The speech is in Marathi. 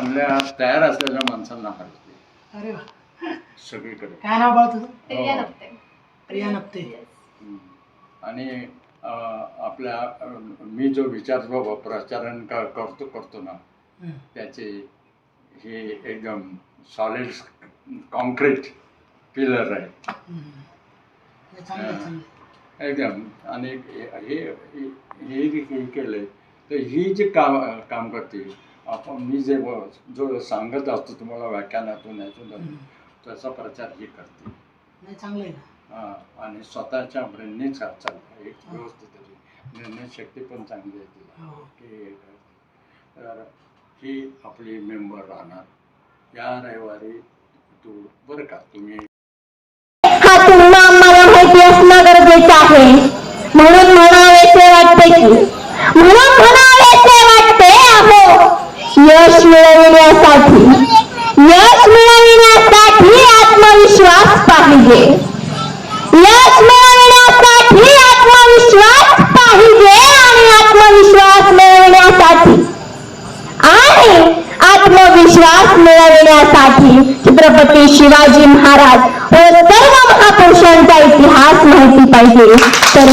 चांगल्या तयार असलेल्या माणसांना हरते. अरे वा, सगळीकडे. काय नाव बाळ तुझं? प्रिया नव्हते. प्रिया नप्ते. आणि आपल्या मी जो विचार प्रचारण करतो ना त्याचे हे एकदम सॉलिड कॉन्क्रीट पिलर आहे एकदम. आणि हे केलंय तर ही जे काम करते आपण मी जे जो सांगत असतो तुम्हाला व्याख्यानातून यातून तसा प्रचार ही करते. नाही चांगलं आहे ना. आणि स्वतःच्या ब्रेननेच चालतं एक व्यवस्थित निर्णय शक्ती पण चांगली आहे तिला की तर ही आपली मेंबर राहणार या रविवारी. तू बरं का तुम्ही हा तुम्हाला आम्हाला माहिती असणं गरजेचं आहे. म्हणून म्हणावेसे वाटते अहो यश मिळविण्यासाठी आत्मविश्वास पाहिजे. यश मिळविण्यासाठी आत्मविश्वास पाहिजे आणि आत्मविश्वास मिळविण्यासाठी छत्रपती शिवाजी महाराज व सर्व महापुरुषांचा इतिहास माहिती पाहिजे. तर